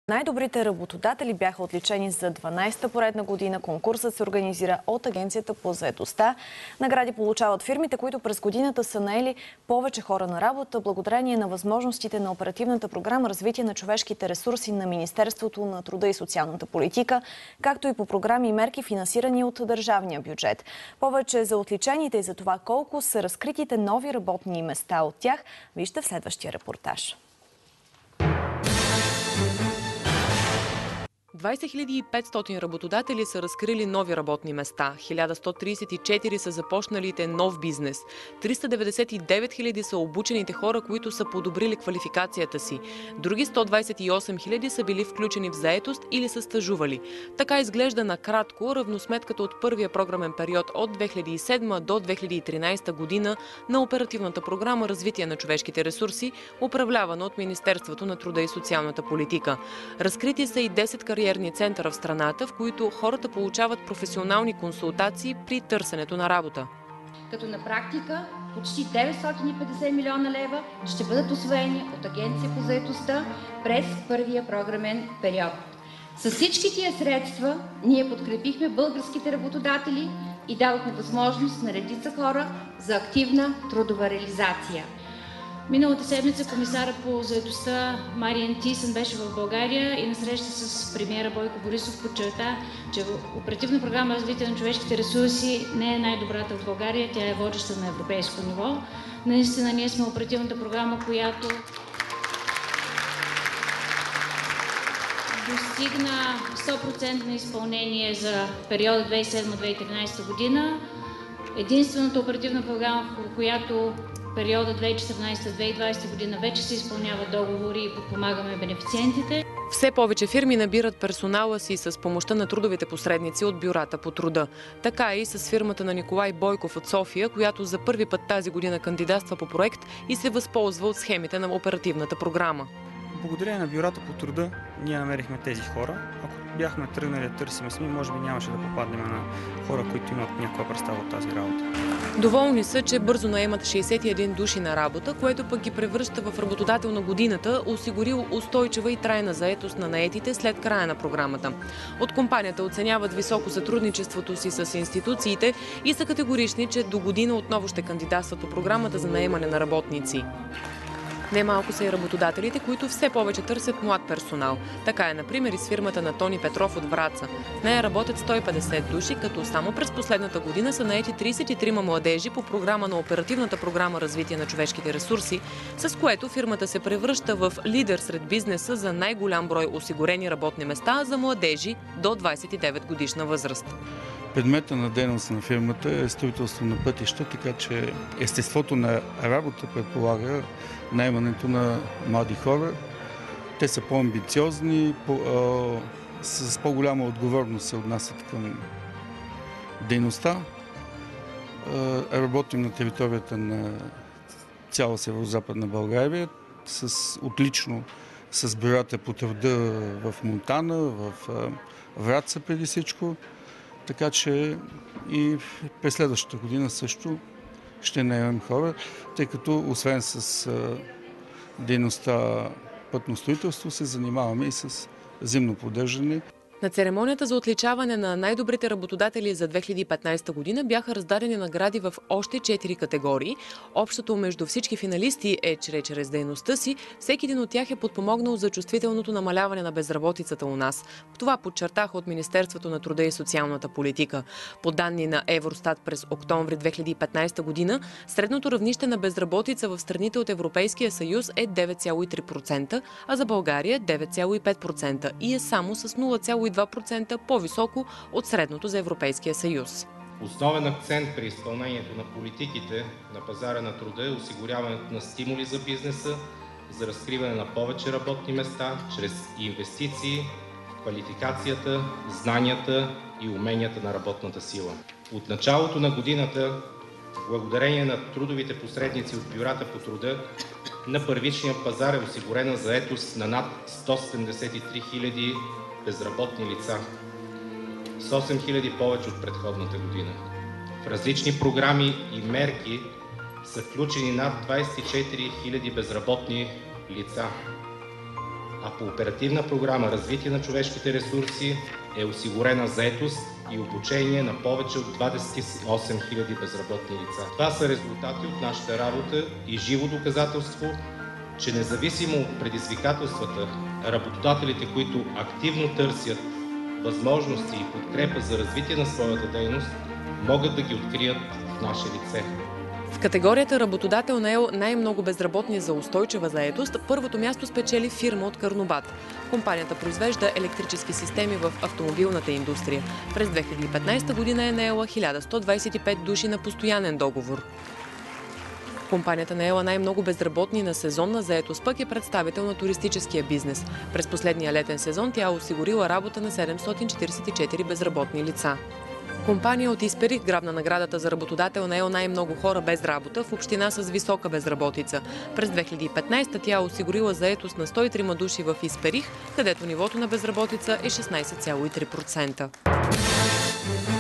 Най-добрите работодатели бяха отличени за 12-та поредна година. Конкурсът се организира от Агенцията по заетостта. Награди получават фирмите, които през годината са наели повече хора на работа, благодарение на възможностите на Оперативната програма Развитие на човешките ресурси на Министерството на труда и социалната политика, както и по програми и мерки, финансирани от държавния бюджет. Повече за отличените и за това колко са разкритите нови работни места от тях, вижте в следващия репортаж. 20 500 работодатели са разкрили нови работни места, 1134 са започналите нов бизнес, 399 000 са обучените хора, които са подобрили квалификацията си, други 128 000 са били включени в заетост или са стажували. Така изглежда накратко равносметката от първия програмен период от 2007 до 2013 година на Оперативната програма Развитие на човешките ресурси, управлявана от Министерството на труда и социалната политика. Разкрити са и 10 кариерни центъра в страната, в които хората получават професионални консултации при търсенето на работа. Като на практика почти 950 милиона лева ще бъдат усвоени от Агенция по заетостта през първия програмен период. С всички тия средства ние подкрепихме българските работодатели и дадохме възможност на редица хора за активна трудова реализация. Миналата седмица комисарът по заетостта Мариан Тисън беше в България и на среща с премиера Бойко Борисов подчерта, че Оперативна програма Развитие на човешките ресурси не е най-добрата в България, тя е водеща на европейско ниво. Наистина ние сме оперативната програма, която достигна 100% на изпълнение за периода 2007-2013 година. Единствената оперативна програма, по която периода 2014-2020 година вече се изпълняват договори и подпомагаме бенефициентите. Все повече фирми набират персонала си с помощта на трудовите посредници от бюрата по труда. Така и с фирмата на Николай Бойков от София, която за първи път тази година кандидатства по проект и се възползва от схемите на оперативната програма. Благодарение на бюрата по труда ние намерихме тези хора. Ако бяхме тръгнали да търсим сами, може би нямаше да попаднем на хора, които имат някаква представа от тази работа. Доволни са, че бързо наемат 61 души на работа, което пък ги превръща в работодател на годината, осигурил устойчива и трайна заетост на наетите след края на програмата. От компанията оценяват високо сътрудничеството си с институциите и са категорични, че до година отново ще кандидатстват по програмата за наемане на работници. Немалко са и работодателите, които все повече търсят млад персонал. Така е, например, и с фирмата на Тони Петров от Враца. В нея работят 150 души, като само през последната година са наети 33 младежи по програма на Оперативната програма Развитие на човешките ресурси, с което фирмата се превръща в лидер сред бизнеса за най-голям брой осигурени работни места за младежи до 29 годишна възраст. Предмета на дейност на фирмата е строителство на пътища, така че естеството на работа предполага наемането на млади хора. Те са по-амбициозни, с по-голяма отговорност се отнасят към дейността. Работим на територията на цяла северо-западна България, отлично с бюрата по труда в Монтана, в Враца преди всичко. Така че и през следващата година също ще наемем хора, тъй като освен с дейността пътно строителство се занимаваме и с зимно поддържане. На церемонията за отличаване на най-добрите работодатели за 2015 година бяха раздадени награди в още 4 категории. Общото между всички финалисти е, че чрез дейността си всеки един от тях е подпомогнал за чувствителното намаляване на безработицата у нас. Това подчертаха от Министерството на труда и социалната политика. По данни на Евростат през октомври 2015 година, средното равнище на безработица в страните от Европейския съюз е 9,3%, а за България 9,5% и е само с 0,2% по-високо от средното за Европейския съюз. Основен акцент при изпълнението на политиките на пазара на труда е осигуряването на стимули за бизнеса, за разкриване на повече работни места, чрез инвестиции в квалификацията, знанията и уменията на работната сила. От началото на годината, благодарение на трудовите посредници от бюрата по труда, на първичния пазар е осигурена заетост на над 173 000 безработни лица, с 8 000 повече от предходната година. В различни програми и мерки са включени над 24 000 безработни лица. а по Оперативна програма Развитие на човешките ресурси е осигурена заетост и обучение на повече от 28 000 безработни лица. Това са резултати от нашата работа и живо доказателство, че независимо от предизвикателствата, работодателите, които активно търсят възможности и подкрепа за развитие на своята дейност, могат да ги открият в наше лице. В категорията работодател наел най-много безработни за устойчива заетост, първото място спечели фирма от Карнобат. Компанията произвежда електрически системи в автомобилната индустрия. През 2015 година е наела 1125 души на постоянен договор. Компанията наела най-много безработни на сезонна заетост, пък е представител на туристическия бизнес. През последния летен сезон тя осигурила работа на 744 безработни лица. Компания от Исперих грабна наградата за работодател наел най-много хора без работа в община с висока безработица. През 2015 тя осигурила заетост на 103 души в Исперих, където нивото на безработица е 16,3%.